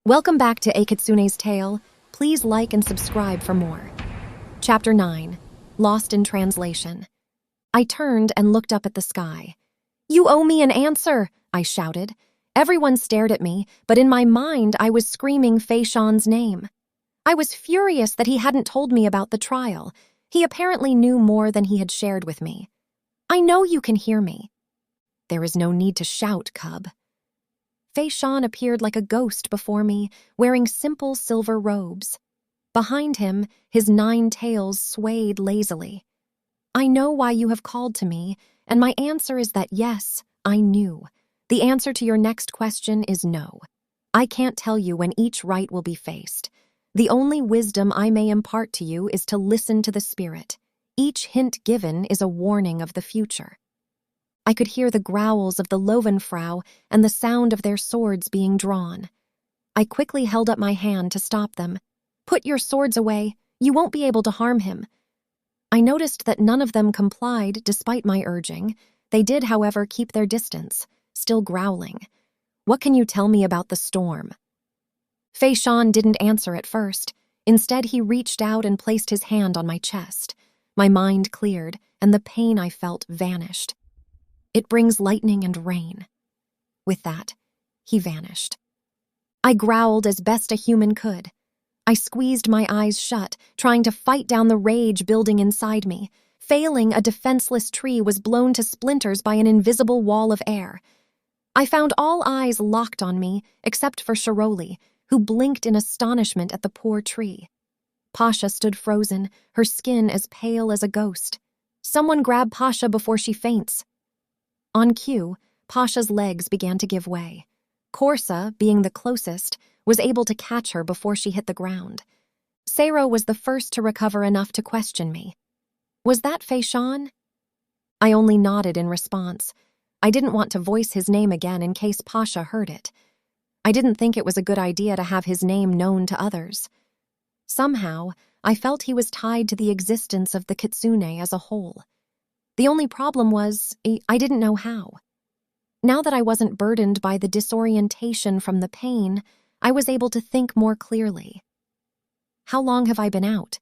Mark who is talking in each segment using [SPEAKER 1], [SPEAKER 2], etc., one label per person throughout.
[SPEAKER 1] Welcome back to Kitsune's Tale. Please like and subscribe for more. Chapter 9. Lost in Translation. I turned and looked up at the sky. "You owe me an answer," I shouted. Everyone stared at me, but in my mind I was screaming Fei Shan's name. I was furious that he hadn't told me about the trial. He apparently knew more than he had shared with me. "I know you can hear me." "There is no need to shout, cub." Fei Shan appeared like a ghost before me, wearing simple silver robes. Behind him, his 9 tails swayed lazily. "I know why you have called to me, and my answer is that yes, I knew. The answer to your next question is no. I can't tell you when each right will be faced. The only wisdom I may impart to you is to listen to the spirit. Each hint given is a warning of the future." I could hear the growls of the Löwenfrau and the sound of their swords being drawn. I quickly held up my hand to stop them. "Put your swords away. You won't be able to harm him." I noticed that none of them complied despite my urging. They did, however, keep their distance, still growling. "What can you tell me about the storm?" Fei Shan didn't answer at first. Instead, he reached out and placed his hand on my chest. My mind cleared, and the pain I felt vanished. "It brings lightning and rain." With that, he vanished. I growled as best a human could. I squeezed my eyes shut, trying to fight down the rage building inside me. Failing, a defenseless tree was blown to splinters by an invisible wall of air. I found all eyes locked on me, except for Shiroli, who blinked in astonishment at the poor tree. Pasha stood frozen, her skin as pale as a ghost. "Someone grab Pasha before she faints." On cue, Pasha's legs began to give way. Corsa, being the closest, was able to catch her before she hit the ground. Sero was the first to recover enough to question me. "Was that Fei Shan?" I only nodded in response. I didn't want to voice his name again in case Pasha heard it. I didn't think it was a good idea to have his name known to others. Somehow, I felt he was tied to the existence of the Kitsune as a whole. The only problem was, I didn't know how. Now that I wasn't burdened by the disorientation from the pain, I was able to think more clearly. "How long have I been out?"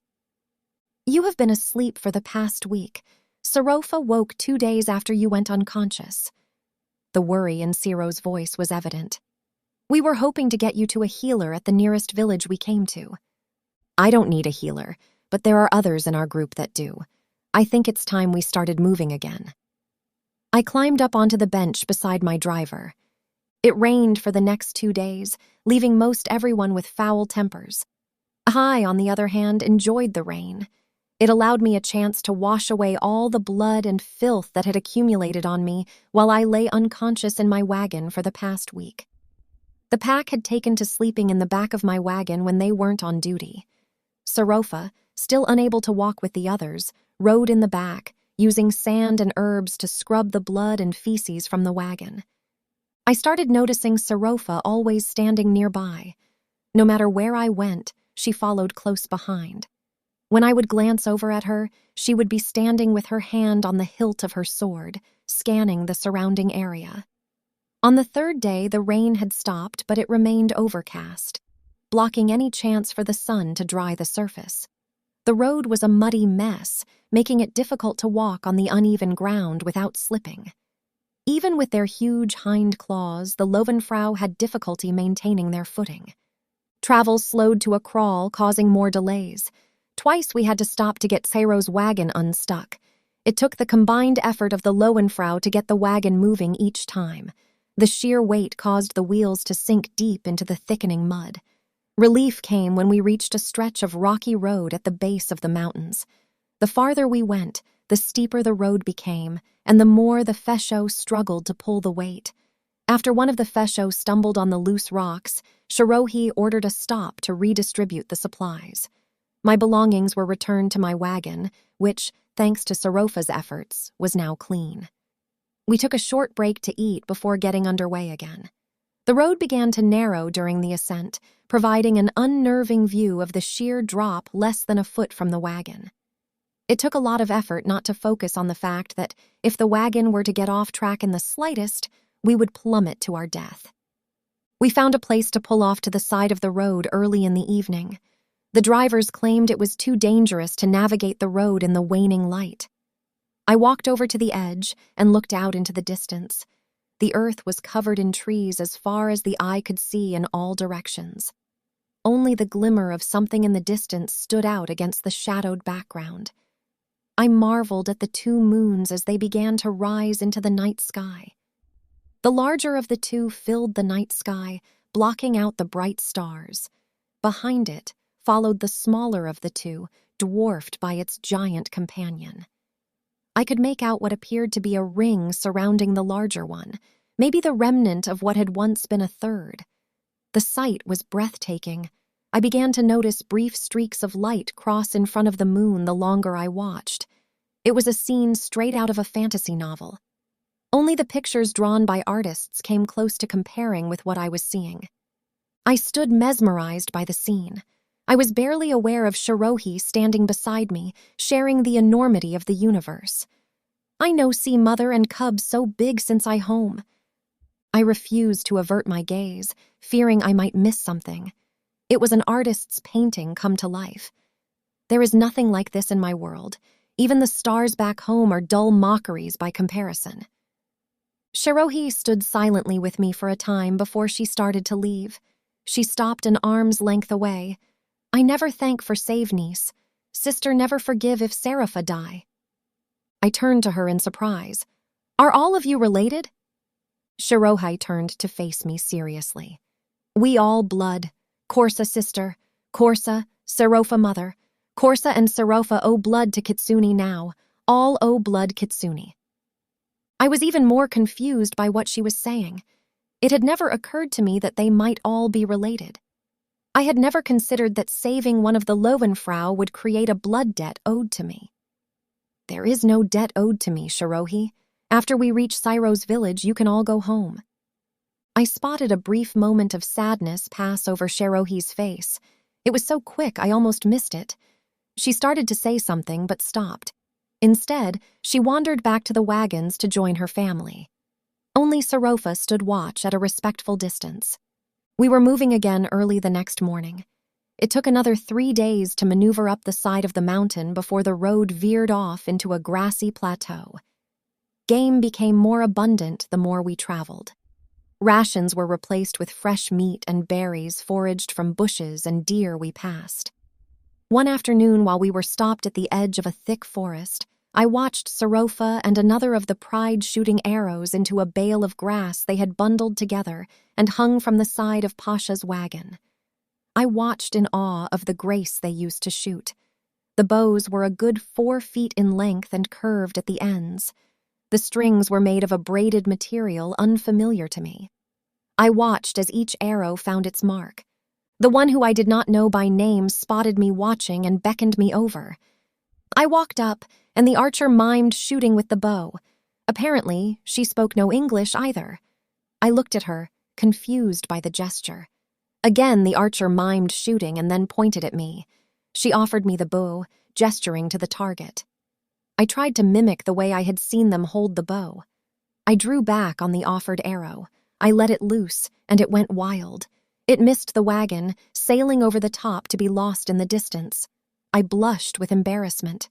[SPEAKER 1] "You have been asleep for the past week. Sarofa woke 2 days after you went unconscious." The worry in Ciro's voice was evident. "We were hoping to get you to a healer at the nearest village we came to." "I don't need a healer, but there are others in our group that do. I think it's time we started moving again." I climbed up onto the bench beside my driver. It rained for the next 2 days, leaving most everyone with foul tempers. I, on the other hand, enjoyed the rain. It allowed me a chance to wash away all the blood and filth that had accumulated on me while I lay unconscious in my wagon for the past week. The pack had taken to sleeping in the back of my wagon when they weren't on duty. Sarofa, still unable to walk with the others, rode in the back, using sand and herbs to scrub the blood and feces from the wagon. I started noticing Sarofa always standing nearby. No matter where I went, she followed close behind. When I would glance over at her, she would be standing with her hand on the hilt of her sword, scanning the surrounding area. On the 3rd day, the rain had stopped, but it remained overcast, blocking any chance for the sun to dry the surface. The road was a muddy mess, making it difficult to walk on the uneven ground without slipping. Even with their huge hind claws, the Löwenfrau had difficulty maintaining their footing. Travel slowed to a crawl, causing more delays. Twice we had to stop to get Sero's wagon unstuck. It took the combined effort of the Löwenfrau to get the wagon moving each time. The sheer weight caused the wheels to sink deep into the thickening mud. Relief came when we reached a stretch of rocky road at the base of the mountains. The farther we went, the steeper the road became, and the more the fesho struggled to pull the weight. After one of the fesho stumbled on the loose rocks, Shirohi ordered a stop to redistribute the supplies. My belongings were returned to my wagon, which, thanks to Sarofa's efforts, was now clean. We took a short break to eat before getting underway again. The road began to narrow during the ascent, providing an unnerving view of the sheer drop less than a foot from the wagon. It took a lot of effort not to focus on the fact that if the wagon were to get off track in the slightest, we would plummet to our death. We found a place to pull off to the side of the road early in the evening. The drivers claimed it was too dangerous to navigate the road in the waning light. I walked over to the edge and looked out into the distance. The earth was covered in trees as far as the eye could see in all directions. Only the glimmer of something in the distance stood out against the shadowed background. I marveled at the two moons as they began to rise into the night sky. The larger of the two filled the night sky, blocking out the bright stars. Behind it followed the smaller of the two, dwarfed by its giant companion. I could make out what appeared to be a ring surrounding the larger one, maybe the remnant of what had once been a third. The sight was breathtaking. I began to notice brief streaks of light cross in front of the moon the longer I watched. It was a scene straight out of a fantasy novel. Only the pictures drawn by artists came close to comparing with what I was seeing. I stood mesmerized by the scene. I was barely aware of Shirohi standing beside me, sharing the enormity of the universe. I no see mother and cub so big since I home. I refused to avert my gaze, fearing I might miss something. It was an artist's painting come to life. There is nothing like this in my world. Even the stars back home are dull mockeries by comparison. Shirohi stood silently with me for a time before she started to leave. She stopped an arm's length away. I never thank for save niece. Sister never forgive if Serapha die. I turned to her in surprise. Are all of you related? Shirohi turned to face me seriously. We all blood. Corsa sister, Corsa, Serapha mother. Corsa and Serapha owe blood to Kitsune now. All owe blood Kitsune. I was even more confused by what she was saying. It had never occurred to me that they might all be related. I had never considered that saving one of the Löwenfrau would create a blood debt owed to me. There is no debt owed to me, Shirohi. After we reach Cyro's village, you can all go home. I spotted a brief moment of sadness pass over Shirohi's face. It was so quick I almost missed it. She started to say something but stopped. Instead, she wandered back to the wagons to join her family. Only Serapha stood watch at a respectful distance. We were moving again early the next morning. It took another 3 days to maneuver up the side of the mountain before the road veered off into a grassy plateau. Game became more abundant the more we traveled. Rations were replaced with fresh meat and berries foraged from bushes and deer we passed. One afternoon, while we were stopped at the edge of a thick forest, I watched Serapha and another of the pride shooting arrows into a bale of grass they had bundled together and hung from the side of Pasha's wagon. I watched in awe of the grace they used to shoot. The bows were a good 4 feet in length and curved at the ends. The strings were made of a braided material unfamiliar to me. I watched as each arrow found its mark. The one who I did not know by name spotted me watching and beckoned me over. I walked up, and the archer mimed shooting with the bow. Apparently, she spoke no English either. I looked at her, confused by the gesture. Again, the archer mimed shooting and then pointed at me. She offered me the bow, gesturing to the target. I tried to mimic the way I had seen them hold the bow. I drew back on the offered arrow. I let it loose, and it went wild. It missed the wagon, sailing over the top to be lost in the distance. I blushed with embarrassment.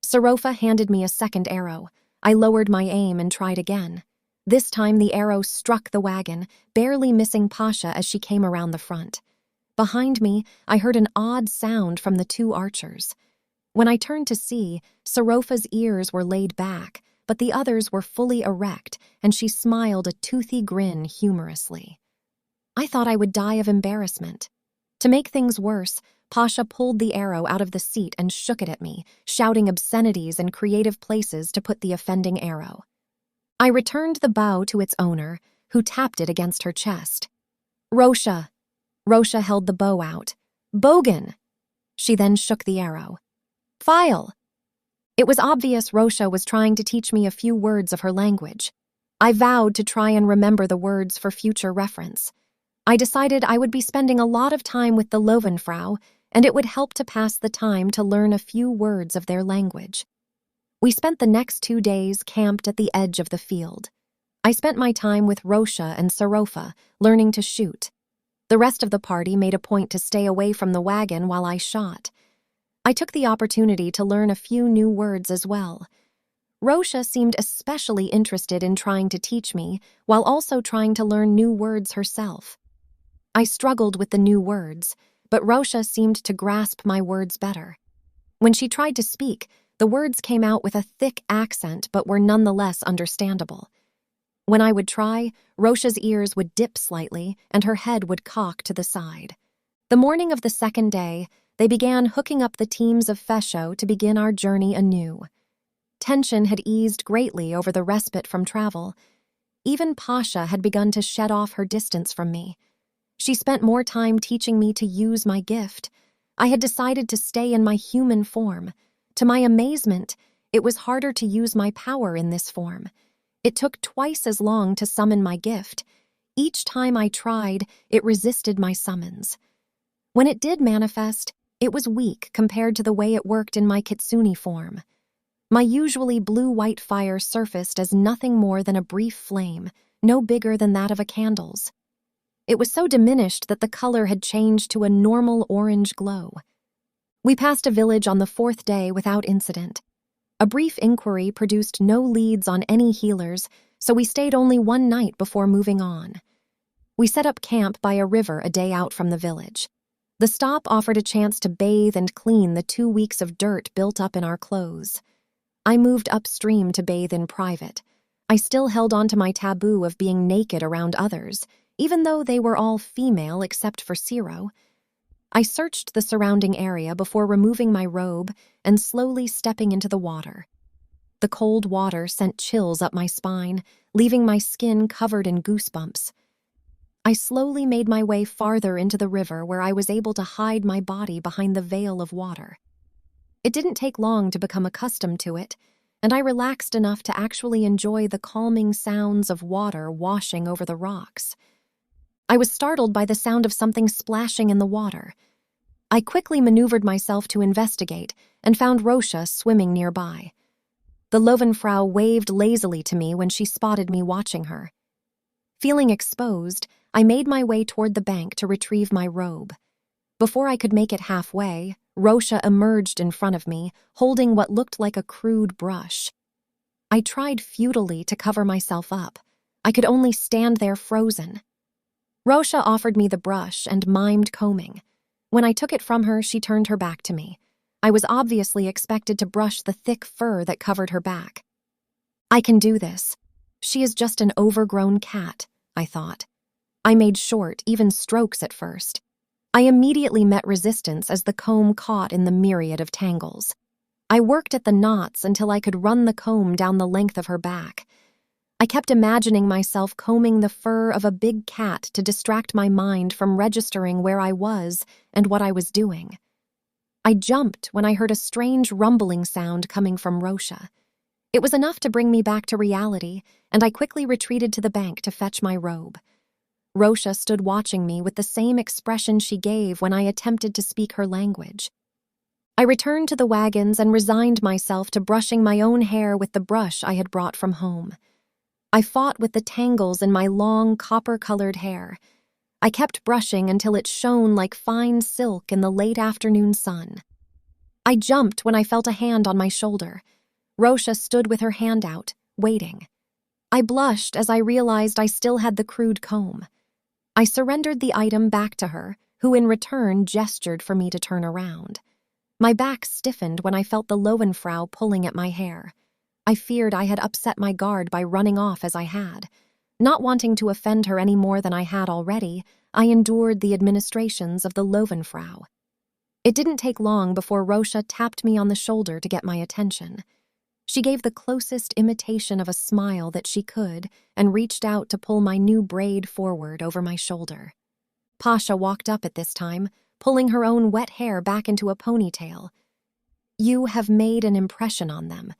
[SPEAKER 1] Serapha handed me a second arrow. I lowered my aim and tried again. This time the arrow struck the wagon, barely missing Pasha as she came around the front. Behind me, I heard an odd sound from the 2 archers. When I turned to see, Serapha's ears were laid back, but the others were fully erect, and she smiled a toothy grin humorously. I thought I would die of embarrassment. To make things worse, Pasha pulled the arrow out of the seat and shook it at me, shouting obscenities and creative places to put the offending arrow. I returned the bow to its owner, who tapped it against her chest. Rosha. Rosha held the bow out. Bogan. She then shook the arrow. File. It was obvious Rosha was trying to teach me a few words of her language. I vowed to try and remember the words for future reference. I decided I would be spending a lot of time with the Löwenfrau, and it would help to pass the time to learn a few words of their language. We spent the next 2 days camped at the edge of the field. I spent my time with Rosha and Sarofa, learning to shoot. The rest of the party made a point to stay away from the wagon while I shot. I took the opportunity to learn a few new words as well. Rosha seemed especially interested in trying to teach me, while also trying to learn new words herself. I struggled with the new words, but Rosha seemed to grasp my words better. When she tried to speak, the words came out with a thick accent but were nonetheless understandable. When I would try, Rosha's ears would dip slightly and her head would cock to the side. The morning of the second day, they began hooking up the teams of Fesho to begin our journey anew. Tension had eased greatly over the respite from travel. Even Pasha had begun to shed off her distance from me. She spent more time teaching me to use my gift. I had decided to stay in my human form. To my amazement, it was harder to use my power in this form. It took twice as long to summon my gift. Each time I tried, it resisted my summons. When it did manifest, it was weak compared to the way it worked in my Kitsune form. My usually blue-white fire surfaced as nothing more than a brief flame, no bigger than that of a candle's. It was so diminished that the color had changed to a normal orange glow. We passed a village on the fourth day without incident. A brief inquiry produced no leads on any healers, so we stayed only one night before moving on. We set up camp by a river a day out from the village. The stop offered a chance to bathe and clean the 2 weeks of dirt built up in our clothes. I moved upstream to bathe in private. I still held on to my taboo of being naked around others, even though they were all female except for Ciro. I searched the surrounding area before removing my robe and slowly stepping into the water. The cold water sent chills up my spine, leaving my skin covered in goosebumps. I slowly made my way farther into the river where I was able to hide my body behind the veil of water. It didn't take long to become accustomed to it, and I relaxed enough to actually enjoy the calming sounds of water washing over the rocks. I was startled by the sound of something splashing in the water. I quickly maneuvered myself to investigate and found Rosha swimming nearby. The Löwenfrau waved lazily to me when she spotted me watching her. Feeling exposed, I made my way toward the bank to retrieve my robe. Before I could make it halfway, Rosha emerged in front of me, holding what looked like a crude brush. I tried futilely to cover myself up. I could only stand there frozen. Rosha offered me the brush and mimed combing. When I took it from her, she turned her back to me. I was obviously expected to brush the thick fur that covered her back. I can do this. She is just an overgrown cat, I thought. I made short, even strokes at first. I immediately met resistance as the comb caught in the myriad of tangles. I worked at the knots until I could run the comb down the length of her back. I kept imagining myself combing the fur of a big cat to distract my mind from registering where I was and what I was doing. I jumped when I heard a strange rumbling sound coming from Rosha. It was enough to bring me back to reality, and I quickly retreated to the bank to fetch my robe. Rosha stood watching me with the same expression she gave when I attempted to speak her language. I returned to the wagons and resigned myself to brushing my own hair with the brush I had brought from home. I fought with the tangles in my long, copper-colored hair. I kept brushing until it shone like fine silk in the late afternoon sun. I jumped when I felt a hand on my shoulder. Rosha stood with her hand out, waiting. I blushed as I realized I still had the crude comb. I surrendered the item back to her, who in return gestured for me to turn around. My back stiffened when I felt the Löwenfrau pulling at my hair. I feared I had upset my guard by running off as I had. Not wanting to offend her any more than I had already, I endured the administrations of the Löwenfrau. It didn't take long before Rosha tapped me on the shoulder to get my attention. She gave the closest imitation of a smile that she could and reached out to pull my new braid forward over my shoulder. Pasha walked up at this time, pulling her own wet hair back into a ponytail. You have made an impression on them.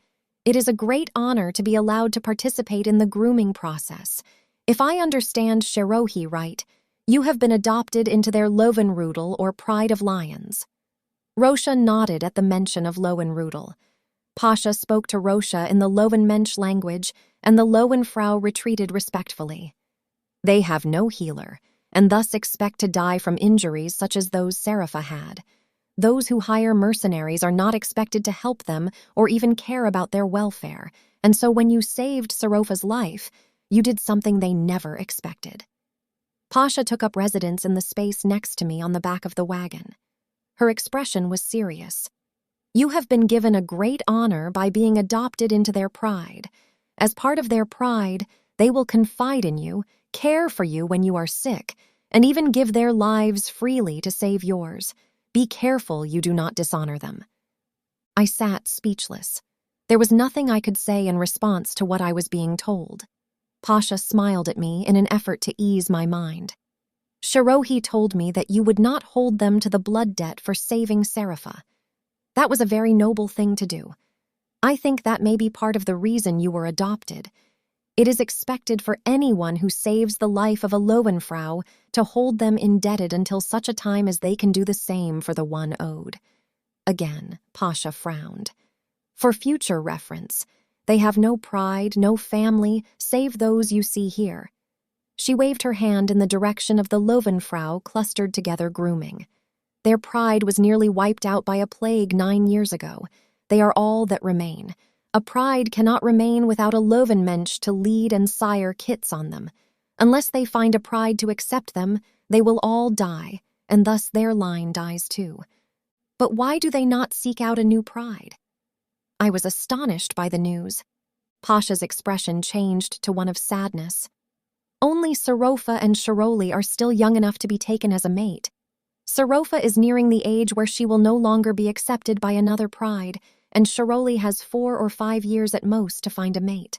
[SPEAKER 1] It is a great honor to be allowed to participate in the grooming process. If I understand Sherohi right, you have been adopted into their Löwenrudel or Pride of Lions. Rosha nodded at the mention of Löwenrudel. Pasha spoke to Rosha in the Löwenmensch language, and the Löwenfrau retreated respectfully. They have no healer, and thus expect to die from injuries such as those Serapha had. Those who hire mercenaries are not expected to help them or even care about their welfare, and so when you saved Serapha's life, you did something they never expected. Pasha took up residence in the space next to me on the back of the wagon. Her expression was serious. You have been given a great honor by being adopted into their pride. As part of their pride, they will confide in you, care for you when you are sick, and even give their lives freely to save yours. Be careful you do not dishonor them. I sat speechless. There was nothing I could say in response to what I was being told. Pasha smiled at me in an effort to ease my mind. Shirohi told me that you would not hold them to the blood debt for saving Serapha. That was a very noble thing to do. I think that may be part of the reason you were adopted. It is expected for anyone who saves the life of a Löwenfrau to hold them indebted until such a time as they can do the same for the one owed. Again, Pasha frowned. For future reference, they have no pride, no family, save those you see here. She waved her hand in the direction of the Löwenfrau clustered together grooming. Their pride was nearly wiped out by a plague 9 years ago. They are all that remain. A pride cannot remain without a Löwenmensch to lead and sire kits on them. Unless they find a pride to accept them, they will all die, and thus their line dies too. But why do they not seek out a new pride? I was astonished by the news. Pasha's expression changed to one of sadness. Only Serapha and Shiroli are still young enough to be taken as a mate. Serapha is nearing the age where she will no longer be accepted by another pride, and Shiroli has 4 or 5 years at most to find a mate.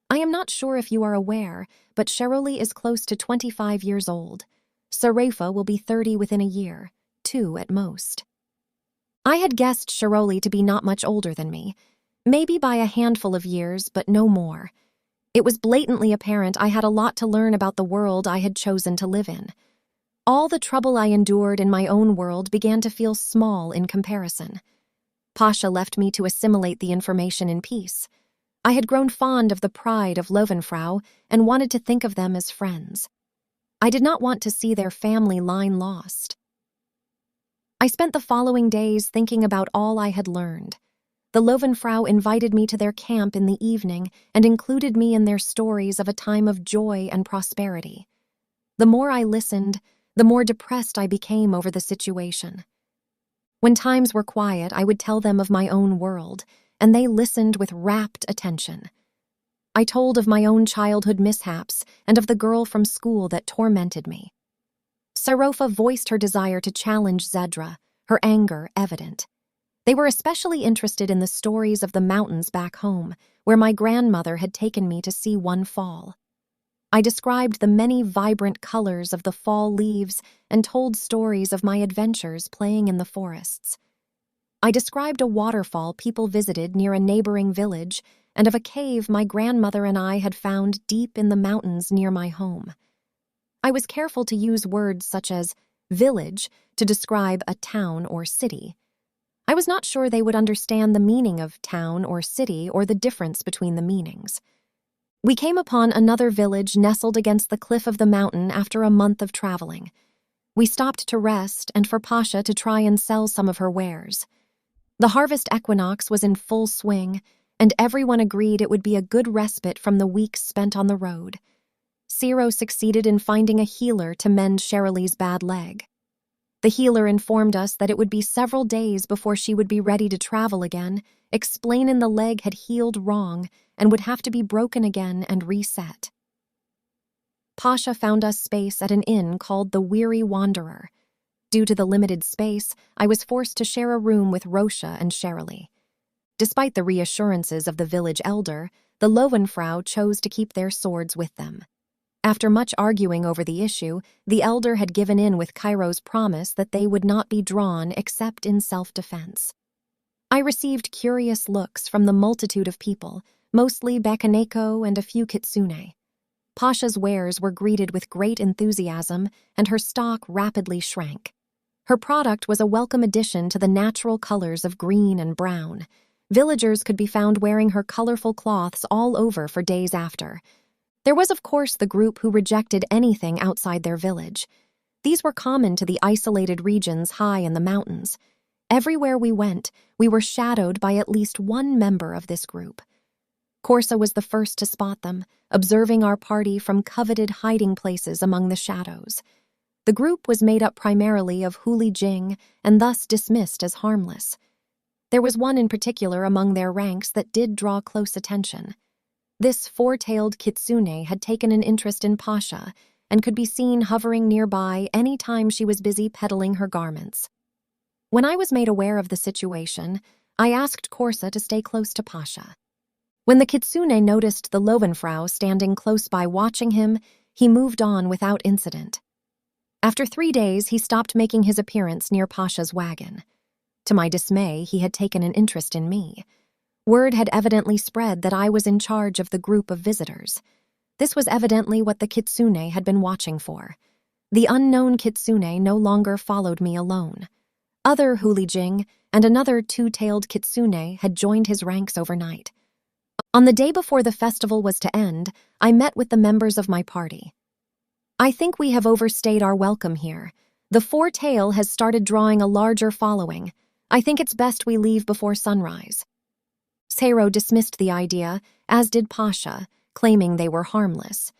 [SPEAKER 1] I am not sure if you are aware, but Shiroli is close to 25 years old. Serapha will be 30 within a year, 2 at most. I had guessed Shiroli to be not much older than me, maybe by a handful of years, but no more. It was blatantly apparent I had a lot to learn about the world I had chosen to live in. All the trouble I endured in my own world began to feel small in comparison. Pasha left me to assimilate the information in peace. I had grown fond of the pride of Löwenfrau and wanted to think of them as friends. I did not want to see their family line lost. I spent the following days thinking about all I had learned. The Löwenfrau invited me to their camp in the evening and included me in their stories of a time of joy and prosperity. The more I listened, the more depressed I became over the situation. When times were quiet, I would tell them of my own world, and they listened with rapt attention. I told of my own childhood mishaps and of the girl from school that tormented me. Serapha voiced her desire to challenge Zedra, her anger evident. They were especially interested in the stories of the mountains back home, where my grandmother had taken me to see one fall. I described the many vibrant colors of the fall leaves and told stories of my adventures playing in the forests. I described a waterfall people visited near a neighboring village and of a cave my grandmother and I had found deep in the mountains near my home. I was careful to use words such as village to describe a town or city. I was not sure they would understand the meaning of town or city or the difference between the meanings. We came upon another village nestled against the cliff of the mountain after a month of traveling. We stopped to rest and for Pasha to try and sell some of her wares. The harvest equinox was in full swing, and everyone agreed it would be a good respite from the weeks spent on the road. Ciro succeeded in finding a healer to mend Shirley's bad leg. The healer informed us that it would be several days before she would be ready to travel again, explaining the leg had healed wrong and would have to be broken again and reset. Pasha found us space at an inn called the Weary Wanderer. Due to the limited space, I was forced to share a room with Rosha and Shirley. Despite the reassurances of the village elder, the Löwenfrau chose to keep their swords with them. After much arguing over the issue, the elder had given in with Cairo's promise that they would not be drawn except in self-defense. I received curious looks from the multitude of people, mostly Bakaneko and a few Kitsune. Pasha's wares were greeted with great enthusiasm, and her stock rapidly shrank. Her product was a welcome addition to the natural colors of green and brown. Villagers could be found wearing her colorful cloths all over for days after. There was, of course, the group who rejected anything outside their village. These were common to the isolated regions high in the mountains. Everywhere we went, we were shadowed by at least one member of this group. Corsa was the first to spot them, observing our party from coveted hiding places among the shadows. The group was made up primarily of Huli Jing and thus dismissed as harmless. There was one in particular among their ranks that did draw close attention. This four-tailed Kitsune had taken an interest in Pasha and could be seen hovering nearby any time she was busy peddling her garments. When I was made aware of the situation, I asked Corsa to stay close to Pasha. When the Kitsune noticed the Löwenfrau standing close by watching him, he moved on without incident. After 3 days, he stopped making his appearance near Pasha's wagon. To my dismay, he had taken an interest in me. Word had evidently spread that I was in charge of the group of visitors. This was evidently what the Kitsune had been watching for. The unknown Kitsune no longer followed me alone. Other Hulijing and another two-tailed Kitsune had joined his ranks overnight. On the day before the festival was to end, I met with the members of my party. I think we have overstayed our welcome here. The four-tail has started drawing a larger following. I think it's best we leave before sunrise. Seiro dismissed the idea, as did Pasha, claiming they were harmless.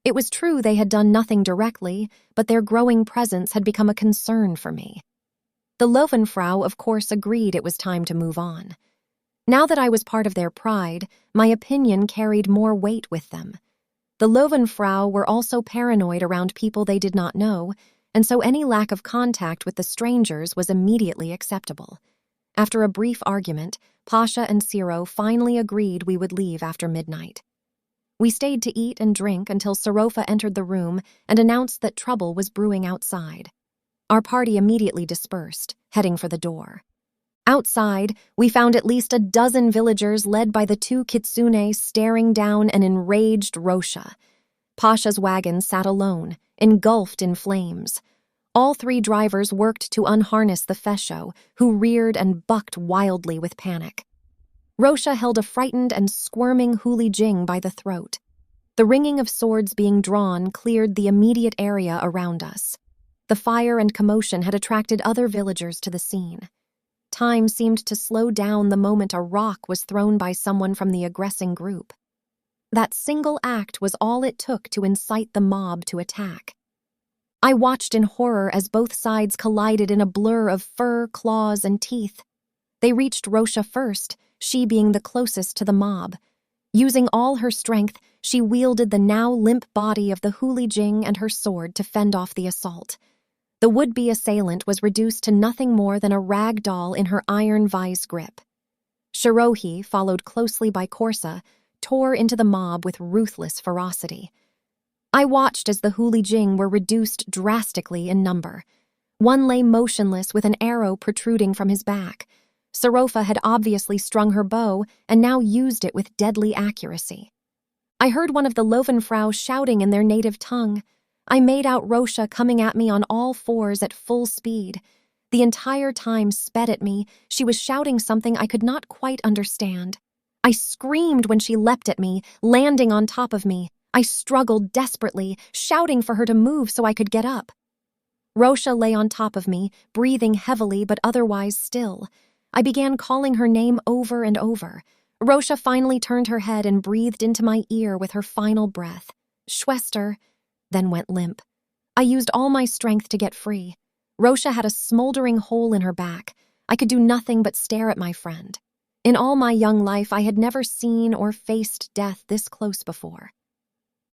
[SPEAKER 1] It was true they had done nothing directly, but their growing presence had become a concern for me. The Löwenfrau, of course, agreed it was time to move on. Now that I was part of their pride, my opinion carried more weight with them. The Löwenfrau were also paranoid around people they did not know, and so any lack of contact with the strangers was immediately acceptable. After a brief argument, Pasha and Seiro finally agreed we would leave after midnight. We stayed to eat and drink until Sarofa entered the room and announced that trouble was brewing outside. Our party immediately dispersed, heading for the door. Outside, we found at least a dozen villagers led by the two Kitsune staring down an enraged Rosha. Pasha's wagon sat alone, engulfed in flames. All 3 drivers worked to unharness the Fesho, who reared and bucked wildly with panic. Rosha held a frightened and squirming Huli Jing by the throat. The ringing of swords being drawn cleared the immediate area around us. The fire and commotion had attracted other villagers to the scene. Time seemed to slow down the moment a rock was thrown by someone from the aggressing group. That single act was all it took to incite the mob to attack. I watched in horror as both sides collided in a blur of fur, claws, and teeth. They reached Rosha first, she being the closest to the mob. Using all her strength, she wielded the now limp body of the Huli Jing and her sword to fend off the assault. The would-be assailant was reduced to nothing more than a rag doll in her iron vice grip. Shirohi, followed closely by Corsa, tore into the mob with ruthless ferocity. I watched as the Huli Jing were reduced drastically in number. One lay motionless with an arrow protruding from his back. Sarofa had obviously strung her bow and now used it with deadly accuracy. I heard one of the Löwenfrau shouting in their native tongue. I made out Rosha coming at me on all 4s at full speed. The entire time sped at me, she was shouting something I could not quite understand. I screamed when she leapt at me, landing on top of me. I struggled desperately, shouting for her to move so I could get up. Rosha lay on top of me, breathing heavily but otherwise still. I began calling her name over and over. Rosha finally turned her head and breathed into my ear with her final breath. Schwester, then went limp. I used all my strength to get free. Rosha had a smoldering hole in her back. I could do nothing but stare at my friend. In all my young life, I had never seen or faced death this close before.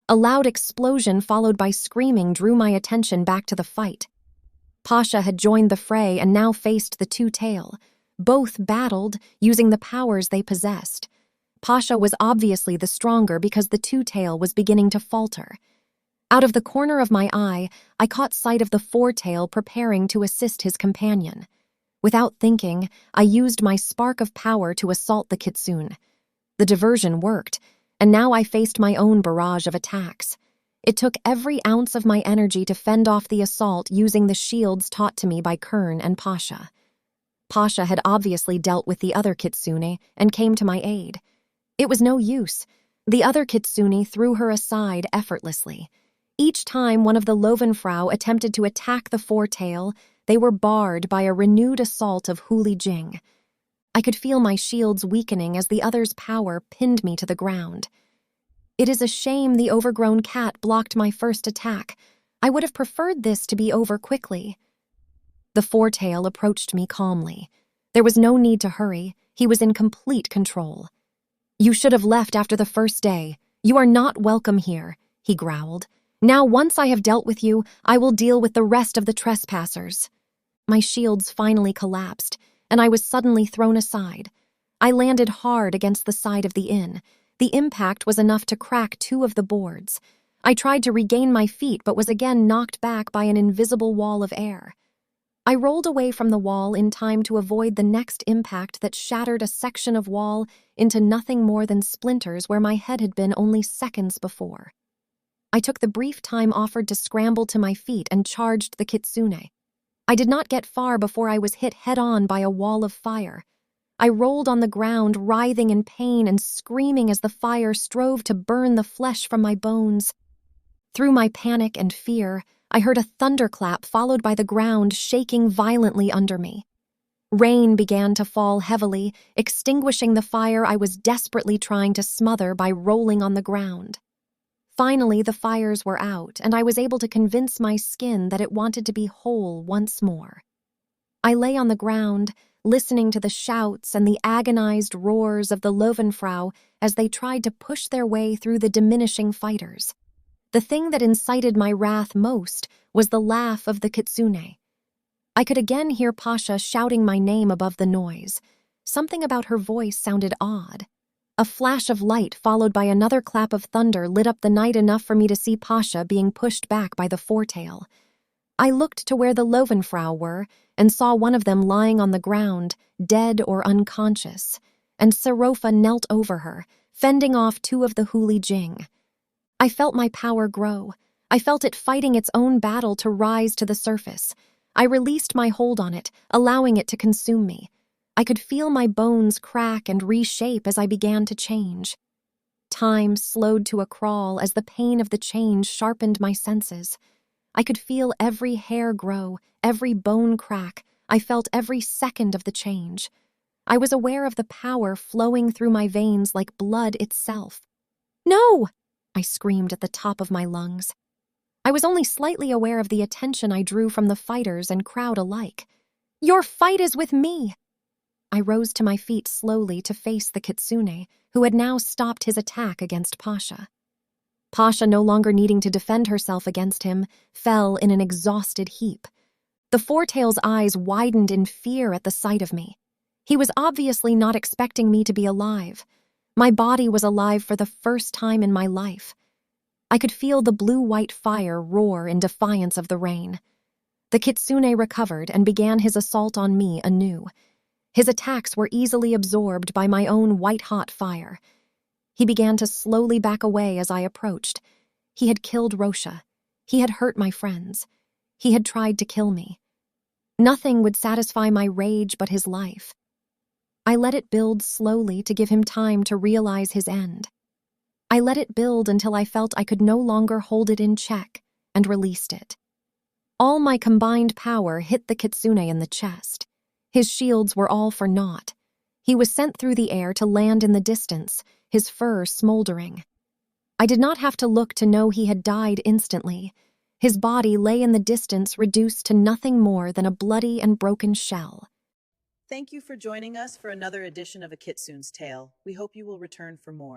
[SPEAKER 1] A loud explosion followed by screaming drew my attention back to the fight. Pasha had joined the fray and now faced the two-tail. Both battled, using the powers they possessed. Pasha was obviously the stronger because the two-tail was beginning to falter. Out of the corner of my eye, I caught sight of the four-tail preparing to assist his companion. Without thinking, I used my spark of power to assault the Kitsune. The diversion worked, and now I faced my own barrage of attacks. It took every ounce of my energy to fend off the assault using the shields taught to me by Kern and Pasha. Pasha had obviously dealt with the other Kitsune and came to my aid. It was no use. The other Kitsune threw her aside effortlessly. Each time one of the Löwenfrau attempted to attack the four-tail, they were barred by a renewed assault of Huli Jing. I could feel my shields weakening as the other's power pinned me to the ground. It is a shame the overgrown cat blocked my first attack. I would have preferred this to be over quickly. The four-tail approached me calmly. There was no need to hurry. He was in complete control. "You should have left after the first day. You are not welcome here," he growled. "Now, once I have dealt with you, I will deal with the rest of the trespassers." My shields finally collapsed, and I was suddenly thrown aside. I landed hard against the side of the inn. The impact was enough to crack 2 of the boards. I tried to regain my feet but was again knocked back by an invisible wall of air. I rolled away from the wall in time to avoid the next impact that shattered a section of wall into nothing more than splinters where my head had been only seconds before. I took the brief time offered to scramble to my feet and charged the Kitsune. I did not get far before I was hit head-on by a wall of fire. I rolled on the ground, writhing in pain and screaming as the fire strove to burn the flesh from my bones. Through my panic and fear, I heard a thunderclap followed by the ground shaking violently under me. Rain began to fall heavily, extinguishing the fire I was desperately trying to smother by rolling on the ground. Finally, the fires were out, and I was able to convince my skin that it wanted to be whole once more. I lay on the ground, listening to the shouts and the agonized roars of the Löwenfrau as they tried to push their way through the diminishing fighters. The thing that incited my wrath most was the laugh of the Kitsune. I could again hear Pasha shouting my name above the noise. Something about her voice sounded odd. A flash of light followed by another clap of thunder lit up the night enough for me to see Pasha being pushed back by the four-tail. I looked to where the Löwenfrau were and saw one of them lying on the ground, dead or unconscious, and Serofa knelt over her, fending off 2 of the Huli Jing. I felt my power grow. I felt it fighting its own battle to rise to the surface. I released my hold on it, allowing it to consume me. I could feel my bones crack and reshape as I began to change. Time slowed to a crawl as the pain of the change sharpened my senses. I could feel every hair grow, every bone crack. I felt every second of the change. I was aware of the power flowing through my veins like blood itself. "No!" I screamed at the top of my lungs. I was only slightly aware of the attention I drew from the fighters and crowd alike. "Your fight is with me!" I rose to my feet slowly to face the Kitsune, who had now stopped his attack against Pasha. Pasha, no longer needing to defend herself against him, fell in an exhausted heap. The four-tail's eyes widened in fear at the sight of me. He was obviously not expecting me to be alive. My body was alive for the first time in my life. I could feel the blue-white fire roar in defiance of the rain. The Kitsune recovered and began his assault on me anew. His attacks were easily absorbed by my own white-hot fire. He began to slowly back away as I approached. He had killed Rosha. He had hurt my friends. He had tried to kill me. Nothing would satisfy my rage but his life. I let it build slowly to give him time to realize his end. I let it build until I felt I could no longer hold it in check, and released it. All my combined power hit the Kitsune in the chest. His shields were all for naught. He was sent through the air to land in the distance, his fur smoldering. I did not have to look to know he had died instantly. His body lay in the distance, reduced to nothing more than a bloody and broken shell.
[SPEAKER 2] Thank you for joining us for another edition of A Kitsune's Tale. We hope you will return for more.